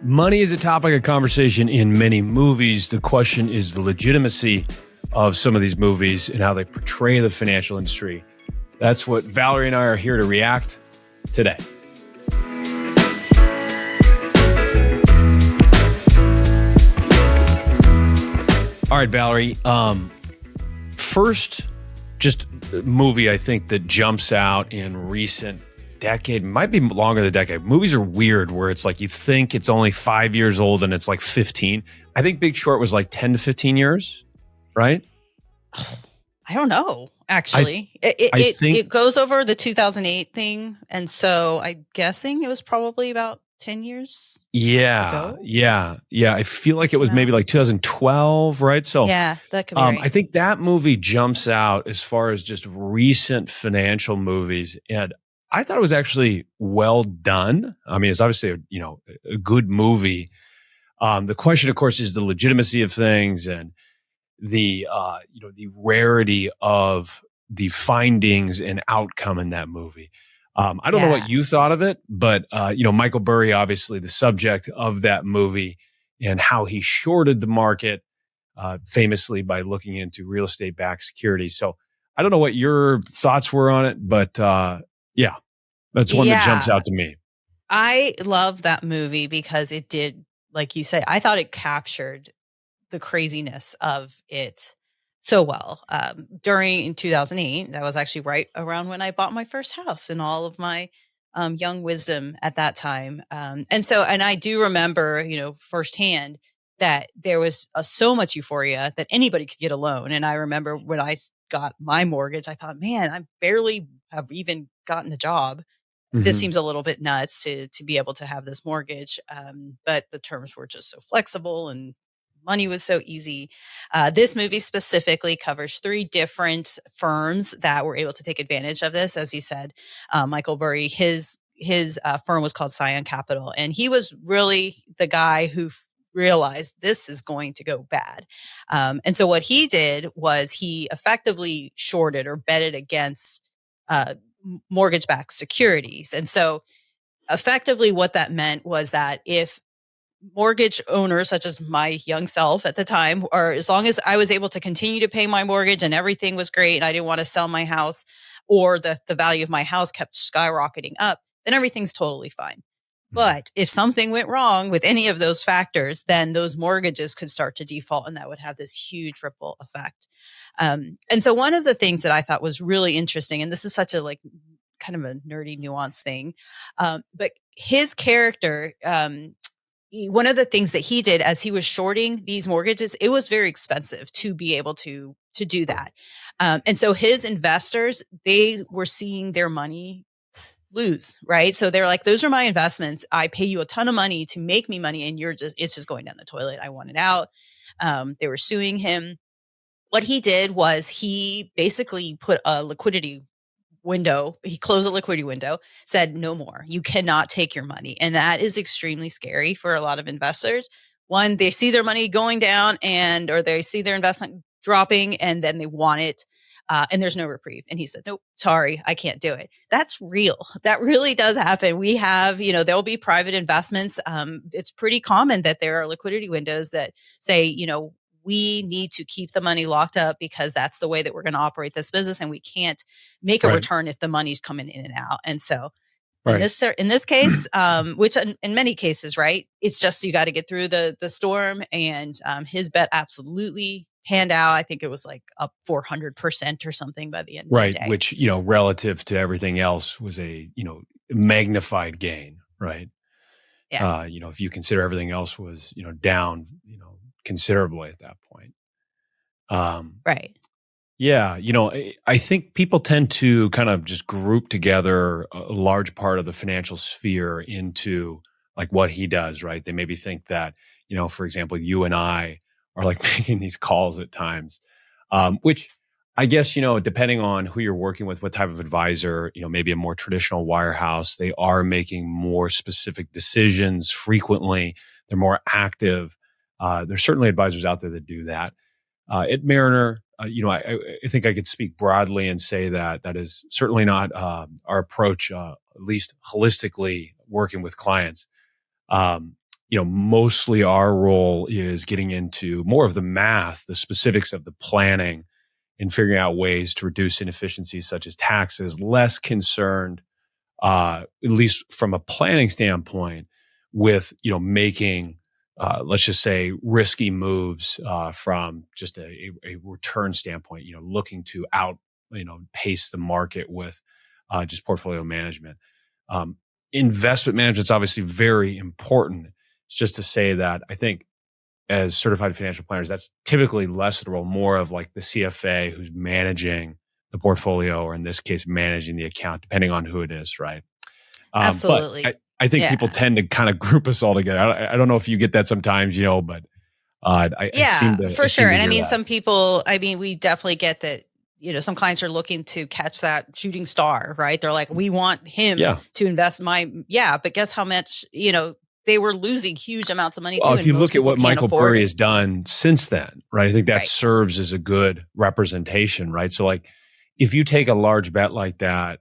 Money is a topic of conversation in many movies. The question is the legitimacy of some of these movies and how they portray the financial industry. That's what Valerie and I are here to react today. All right, Valerie. First, just movie I think that jumps out in recent decade, might be longer than a decade. Movies are weird where it's like you think it's only 5 years old and it's like 15. I think Big Short was like 10 to 15 years, right? I don't know, actually. It goes over the 2008 thing. And so I'm guessing it was probably about 10 years ago. Yeah. I feel like it was maybe like 2012, right? So yeah, that could be right. I think that movie jumps out as far as just recent financial movies. And I thought it was actually well done. I mean, it's obviously a good movie. The question, of course, is the legitimacy of things and the rarity of the findings and outcome in that movie. I don't know what you thought of it, but Michael Burry, obviously the subject of that movie and how he shorted the market, famously by looking into real estate backed securities. So I don't know what your thoughts were on it, but that's one that jumps out to me. I love that movie because it did, like you say, I thought it captured the craziness of it so well. In 2008, that was actually right around when I bought my first house and all of my young wisdom at that time. And I do remember, firsthand that there was so much euphoria that anybody could get a loan. And I remember when I got my mortgage, I thought, man, I barely have even gotten a job. This seems a little bit nuts to be able to have this mortgage. But the terms were just so flexible and money was so easy. This movie specifically covers 3 different firms that were able to take advantage of this. As you said, Michael Burry, his firm was called Scion Capital. And he was really the guy who realized this is going to go bad. And so what he did was he effectively shorted or betted against mortgage-backed securities. And so effectively what that meant was that if mortgage owners such as my young self at the time, or as long as I was able to continue to pay my mortgage and everything was great and I didn't want to sell my house or the value of my house kept skyrocketing up, then everything's totally fine. But if something went wrong with any of those factors, then those mortgages could start to default and that would have this huge ripple effect. And so one of the things that I thought was really interesting, and this is such a kind of a nerdy nuance thing, but his character, one of the things that he did as he was shorting these mortgages, it was very expensive to be able to do that. And so his investors, they were seeing their money lose, right? So they're like, those are my investments. I pay you a ton of money to make me money and it's just going down the toilet. I want it out. They were suing him. What he did was he basically put a liquidity window. He closed a liquidity window, said no more. You cannot take your money. And that is extremely scary for a lot of investors. One, they see their money going down or they see their investment dropping and then they want it. And there's no reprieve. And he said, nope, sorry, I can't do it. That's real. That really does happen. We have, there'll be private investments. It's pretty common that there are liquidity windows that say, we need to keep the money locked up because that's the way that we're going to operate this business. And we can't make a return if the money's coming in and out. And so in this case, which in many cases, right, it's just, you got to get through the storm and his bet absolutely panned out. I think it was like up 400% or something by the end of the day. Which, relative to everything else was a, magnified gain, right? Yeah. If you consider everything else was, down, considerably at that point. Right. Yeah. I think people tend to kind of just group together a large part of the financial sphere into like what he does, right? They maybe think that, for example, you and I are like making these calls at times, which I guess, depending on who you're working with, what type of advisor, maybe a more traditional wirehouse, they are making more specific decisions frequently. They're more active. There's certainly advisors out there that do that. At Mariner, I think I could speak broadly and say that that is certainly not our approach, at least holistically working with clients. mostly our role is getting into more of the math, the specifics of the planning, and figuring out ways to reduce inefficiencies such as taxes. Less concerned, at least from a planning standpoint, with making let's just say risky moves from just a return standpoint. Looking to pace the market with just portfolio management. Investment management is obviously very important. It's just to say that I think as certified financial planners, that's typically less of the role, more of like the CFA who's managing the portfolio, or in this case, managing the account, depending on who it is, right? But Absolutely. I think people Yeah. tend to kind of group us all together. I don't know if you get that sometimes, but I seem Yeah, to for sure. And I hear mean, that. some people, we definitely get that, some clients are looking to catch that shooting star, right? They're like, we want him Yeah. to invest but guess how much, they were losing huge amounts of money Well, too. if And you most look at people what can't Michael afford Burry it. has done since then, right? I think that Right. serves as a good representation, right? So like if you take a large bet like that,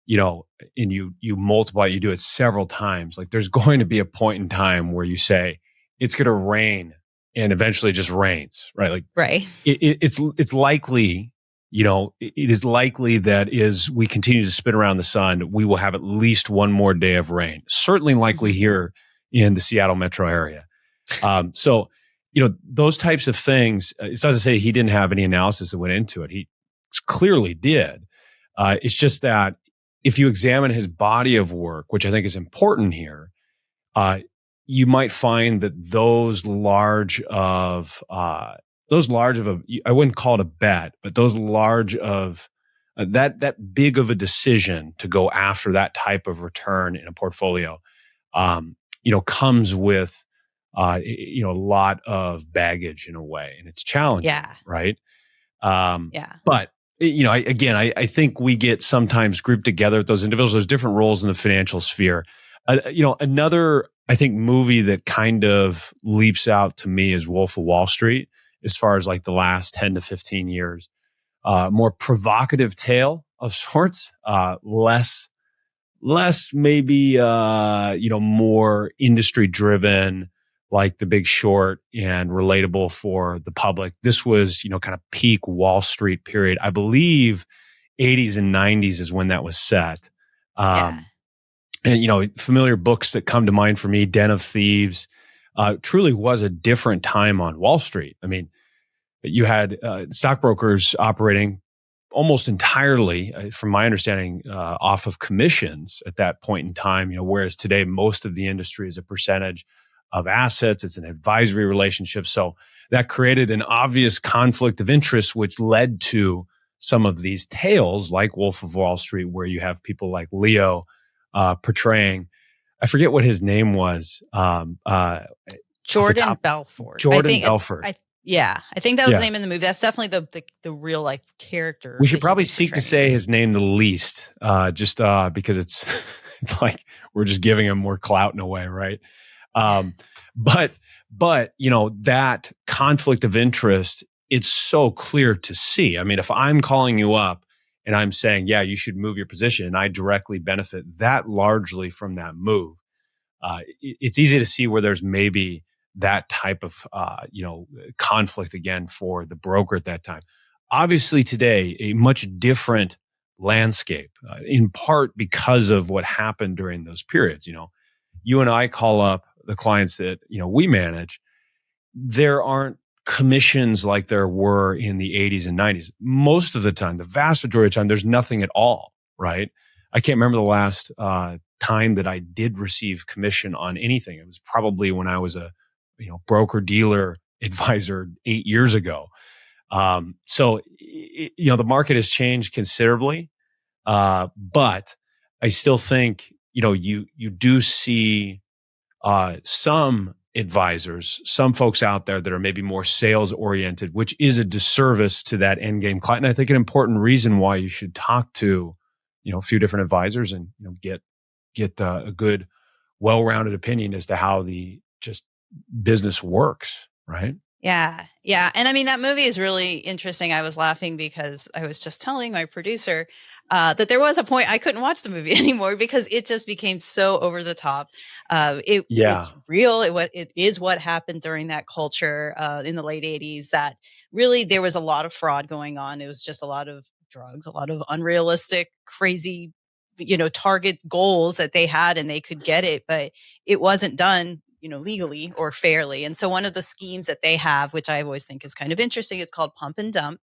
and you multiply, you do it several times, like there's going to be a point in time where you say it's going to rain, and eventually it just rains, right? Like Right. it's likely, it is likely that as we continue to spin around the sun, we will have at least one more day of rain. Certainly likely Mhm. here in the Seattle metro area. So, those types of things, it's not to say he didn't have any analysis that went into it. He clearly did. It's just that if you examine his body of work, which I think is important here, uh, you might find that those large of a, I wouldn't call it a bet, but those large of that big of a decision to go after that type of return in a portfolio, comes with, a lot of baggage in a way, and it's challenging, Yeah. right? Yeah. But I think we get sometimes grouped together with those individuals. There's different roles in the financial sphere. Another, I think, movie that kind of leaps out to me is Wolf of Wall Street, as far as like the last 10 to 15 years. More provocative tale of sorts, less maybe, more industry driven, like The Big Short, and relatable for the public. This was, kind of peak Wall Street period. I believe 80s and 90s is when that was set. Yeah. And, familiar books that come to mind for me, Den of Thieves, truly was a different time on Wall Street. I mean, you had stockbrokers operating almost entirely, from my understanding, off of commissions at that point in time. Whereas today, most of the industry is a percentage of assets. It's an advisory relationship. So that created an obvious conflict of interest, which led to some of these tales like Wolf of Wall Street, where you have people like Leo portraying, I forget what his name was, Jordan Belfort. Jordan Belfort. I think that was the name in the movie. That's definitely the real life character. We should that he probably was seek to portraying. say his name the least, just because it's it's like we're just giving him more clout in a way, right? Um, but that conflict of interest, it's so clear to see. I mean, if I'm calling you up and I'm saying, yeah, you should move your position, and I directly benefit that largely from that move, it's easy to see where there's maybe that type of conflict again for the broker at that time. Obviously, today a much different landscape, in part because of what happened during those periods. You and I call up the clients that we manage. There aren't commissions like there were in the 80s and 90s. Most of the time, the vast majority of the time, there's nothing at all, right? I can't remember the last time that I did receive commission on anything. It was probably when I was a broker dealer advisor 8 years ago. So the market has changed considerably, but I still think you do see some advisors, some folks out there that are maybe more sales oriented, which is a disservice to that end game client. And I think an important reason why you should talk to a few different advisors and get a good, well-rounded opinion as to how the just business works, right? Yeah. Yeah. And I mean, that movie is really interesting. I was laughing because I was just telling my producer that there was a point I couldn't watch the movie anymore because it just became so over the top. Yeah. It's real. It is what happened during that culture in the late 80s, that really there was a lot of fraud going on. It was just a lot of drugs, a lot of unrealistic, crazy, target goals that they had, and they could get it, but it wasn't done legally or fairly. And so one of the schemes that they have, which I always think is kind of interesting, it's called pump and dump.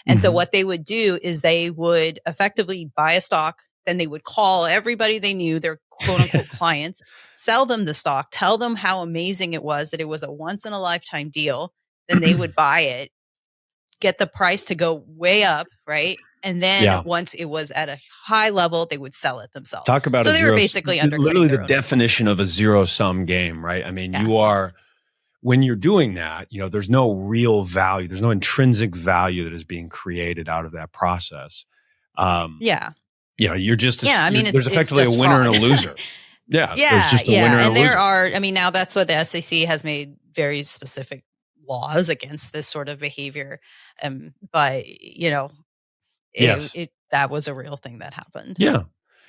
And so Hmm. what they would do is they would effectively buy a stock, then they would call everybody they knew, their quote unquote clients, sell them the stock, tell them how amazing it was, that it was a once in a lifetime deal. Then they would buy it, get the price to go way up, right? And then Yeah. once it was at a high level, they would sell it themselves. Talk about So a they were zero, basically literally undercutting the their own employees. definition of a zero sum game, right? I mean, Yeah. you are, when you're doing that, there's no real value. There's no intrinsic value that is being created out of that process. Um, Yeah. you're just, Yeah, I mean, there's it's effectively a just winner and fraud. a loser. Yeah. There's Yeah, just a yeah, winner and a and there loser. are, I mean, now that's what the SEC has made very specific laws against this sort of behavior, but, Yes. that was a real thing that happened. Yeah.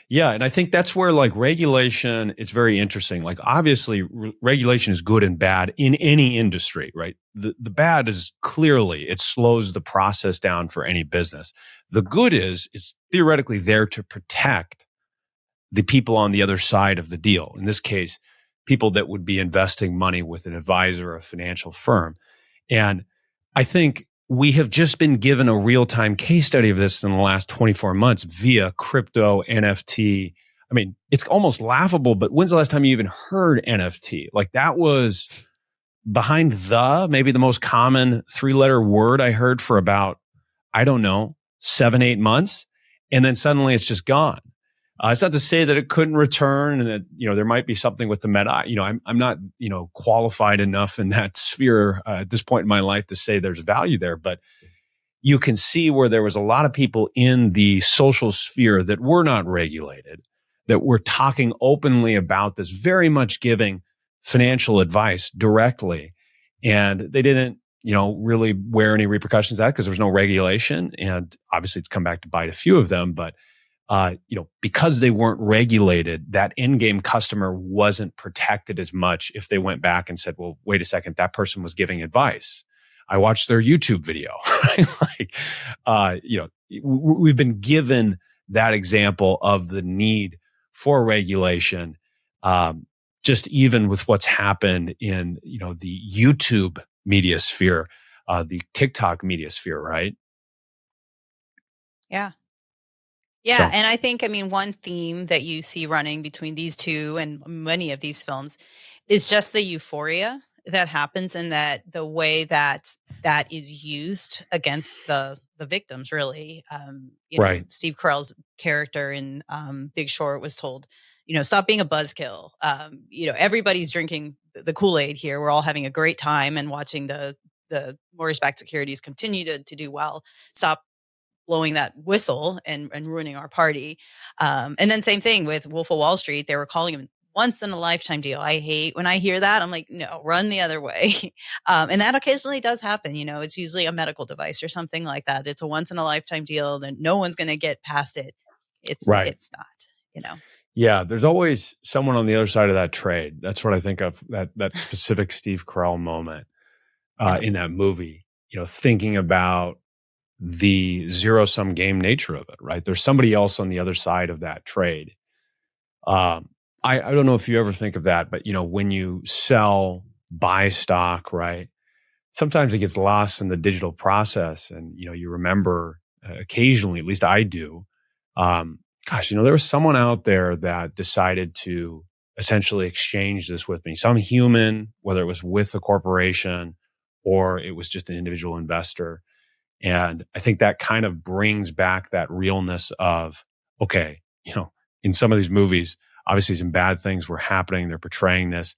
Yeah. And I think that's where like regulation is very interesting. Like obviously regulation is good and bad in any industry, right? The bad is clearly it slows the process down for any business. The good is it's theoretically there to protect the people on the other side of the deal. In this case, people that would be investing money with an advisor or a financial firm. And I think we have just been given a real time case study of this in the last 24 months via crypto, NFT. I mean, it's almost laughable, but when's the last time you even heard NFT? Like that was behind maybe the most common 3-letter word I heard for about, I don't know, 7, 8 months. And then suddenly it's just gone. It's not to say that it couldn't return and that, there might be something with the meta. I'm not, qualified enough in that sphere at this point in my life to say there's value there, but you can see where there was a lot of people in the social sphere that were not regulated, that were talking openly about this, very much giving financial advice directly. And they didn't, really wear any repercussions of that because there was no regulation. And obviously it's come back to bite a few of them, but because they weren't regulated, that in-game customer wasn't protected as much if they went back and said, well, wait a second, that person was giving advice. I watched their YouTube video. Right? Like, we've been given that example of the need for regulation. Just even with what's happened in, the YouTube media sphere, the TikTok media sphere, right? Yeah. Yeah, So, and I think, I mean, one theme that you see running between these two and many of these films is just the euphoria that happens, and that the way that that is used against the victims, really. right, Steve Carell's character in Big Short was told, stop being a buzzkill. Everybody's drinking the Kool-Aid here. We're all having a great time and watching the mortgage-backed securities continue to do well. Stop blowing that whistle and ruining our party. And then same thing with Wolf of Wall Street. They were calling him once in a lifetime deal. I hate when I hear that. I'm like, no, run the other way. And that occasionally does happen. It's usually a medical device or something like that. It's a once in a lifetime deal. Then no one's going to get past it. right. It's not. Yeah, there's always someone on the other side of that trade. That's what I think of that specific Steve Carell moment Yeah. in that movie. Thinking about the zero sum game nature of it. Right, there's somebody else on the other side of that trade. I don't know if you ever think of that, but when you buy stock, right? Sometimes it gets lost in the digital process, and you remember occasionally, at least I do. Gosh, there was someone out there that decided to essentially exchange this with me. Some human, whether it was with a corporation or it was just an individual investor. And I think that kind of brings back that realness of, okay, in some of these movies, obviously some bad things were happening. They're portraying this,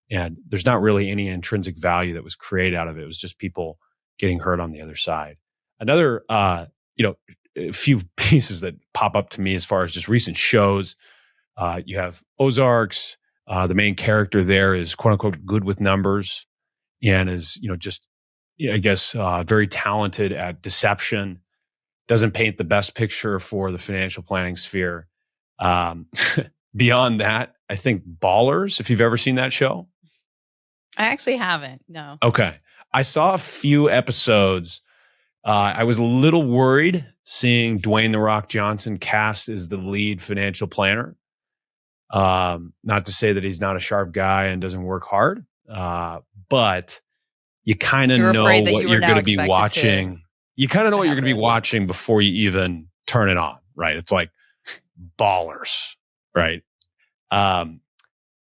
and there's not really any intrinsic value that was created out of it. It was just people getting hurt on the other side. Another, a few pieces that pop up to me as far as just recent shows. You have Ozarks. The main character there is quote unquote good with numbers and is, just I guess, very talented at deception, doesn't paint the best picture for the financial planning sphere. Um, Beyond that, I think Ballers, if you've ever seen that show. I actually haven't. No. Okay. I saw a few episodes. I was a little worried seeing Dwayne "The Rock" Johnson cast as the lead financial planner. Not to say that he's not a sharp guy and doesn't work hard, but you kind of You're know afraid that what you were you're now going to be expected watching. You kind of know what you're have going to be it. watching before you even turn it on, right? It's like Ballers, right?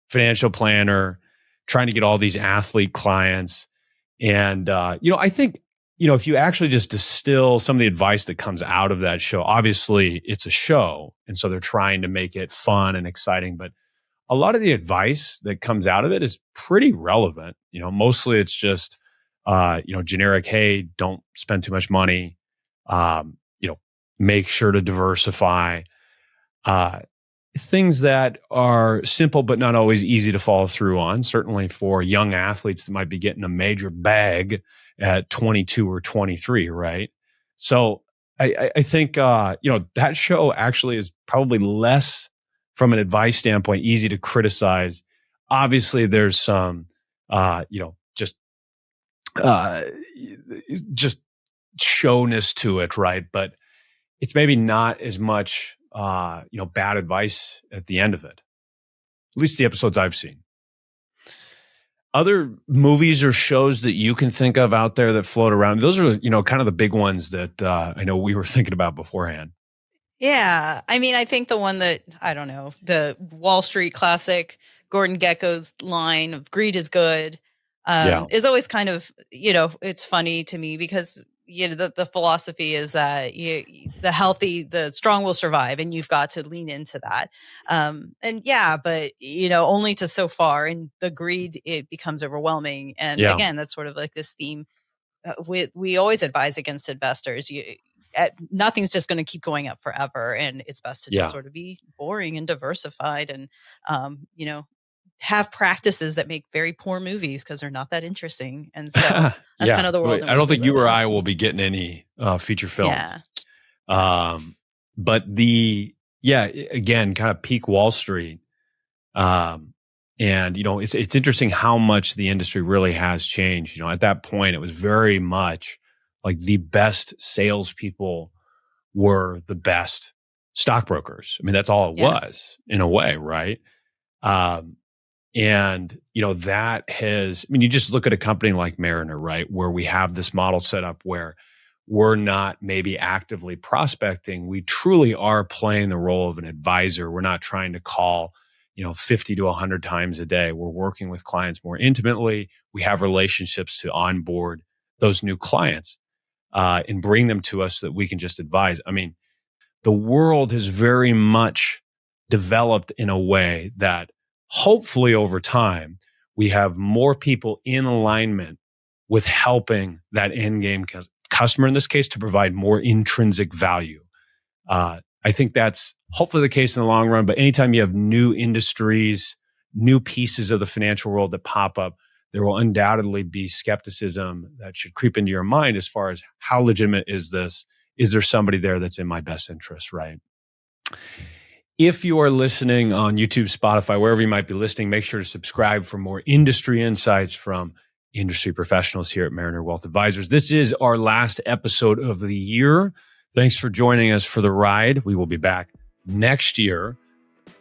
Financial planner, trying to get all these athlete clients. And, I think, if you actually just distill some of the advice that comes out of that show, obviously it's a show. And so they're trying to make it fun and exciting. But a lot of the advice that comes out of it is pretty relevant. Mostly it's just, generic, hey, don't spend too much money. Make sure to diversify. Things that are simple but not always easy to follow through on, certainly for young athletes that might be getting a major bag at 22 or 23, right? So I think, that show actually is probably less, from an advice standpoint, easy to criticize. Obviously, there's some, just showness to it, right? But it's maybe not as much bad advice at the end of it. At least the episodes I've seen. Other movies or shows that you can think of out there that float around, those are, kind of the big ones that I know we were thinking about beforehand. Yeah. I mean, I think the one that, I don't know, the Wall Street classic, Gordon Gekko's line of greed is good, is always kind of, it's funny to me because the philosophy is that the strong will survive, and you've got to lean into that. But only to so far, and the greed, it becomes overwhelming. And again, that's sort of like this theme. We always advise against investors. Nothing's just going to keep going up forever, and it's best to just sort of be boring and diversified, and have practices that make very poor movies because they're not that interesting. And so that's kind of the world. I don't think you or I will be getting any feature films. But again, kind of peak Wall Street. And, it's interesting how much the industry really has changed. At that point, it was very much like the best salespeople were the best stockbrokers. I mean, that's all it was in a way, right? That has, you just look at a company like Mariner, right? Where we have this model set up where we're not maybe actively prospecting. We truly are playing the role of an advisor. We're not trying to call, 50 to 100 times a day. We're working with clients more intimately. We have relationships to onboard those new clients, and bring them to us so that we can just advise. I mean, the world has very much developed in a way that hopefully over time, we have more people in alignment with helping that end game customer, in this case, to provide more intrinsic value. I think that's hopefully the case in the long run. But anytime you have new industries, new pieces of the financial world that pop up, there will undoubtedly be skepticism that should creep into your mind as far as how legitimate is this? Is there somebody there that's in my best interest, right? If you are listening on YouTube, Spotify, wherever you might be listening, make sure to subscribe for more industry insights from industry professionals here at Mariner Wealth Advisors. This is our last episode of the year. Thanks for joining us for the ride. We will be back next year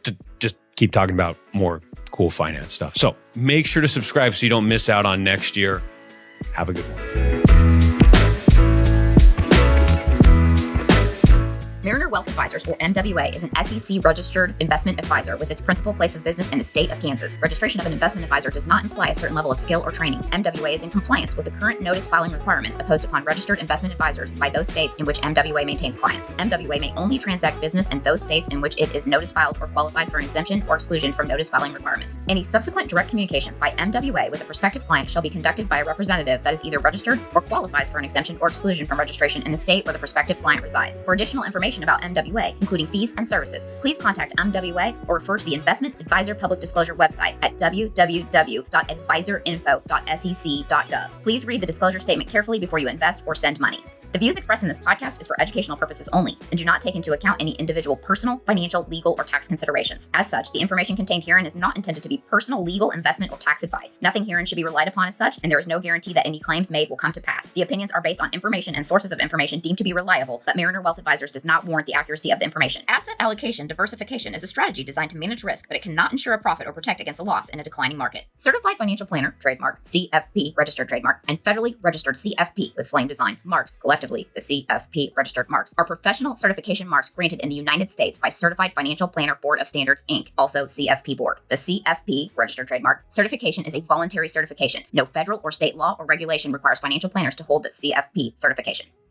to just keep talking about more cool finance stuff. So make sure to subscribe so you don't miss out on next year. Have a good one. Mariner Wealth Advisors, or MWA, is an SEC-registered investment advisor with its principal place of business in the state of Kansas. Registration of an investment advisor does not imply a certain level of skill or training. MWA is in compliance with the current notice filing requirements imposed upon registered investment advisors by those states in which MWA maintains clients. MWA may only transact business in those states in which it is notice filed or qualifies for an exemption or exclusion from notice filing requirements. Any subsequent direct communication by MWA with a prospective client shall be conducted by a representative that is either registered or qualifies for an exemption or exclusion from registration in the state where the prospective client resides. For additional information about MWA, including fees and services. Please contact MWA or refer to the Investment Advisor Public Disclosure website at www.advisorinfo.sec.gov. Please read the disclosure statement carefully before you invest or send money. The views expressed in this podcast is for educational purposes only and do not take into account any individual personal, financial, legal, or tax considerations. As such, the information contained herein is not intended to be personal, legal, investment, or tax advice. Nothing herein should be relied upon as such, and there is no guarantee that any claims made will come to pass. The opinions are based on information and sources of information deemed to be reliable, but Mariner Wealth Advisors does not warrant the accuracy of the information. Asset allocation diversification is a strategy designed to manage risk, but it cannot ensure a profit or protect against a loss in a declining market. Certified Financial Planner, trademark, CFP, registered trademark, and federally registered CFP with flame design marks, collectively the CFP registered marks, are professional certification marks granted in the United States by Certified Financial Planner Board of Standards, Inc., also CFP Board. The CFP, registered trademark, certification is a voluntary certification. No federal or state law or regulation requires financial planners to hold the CFP certification.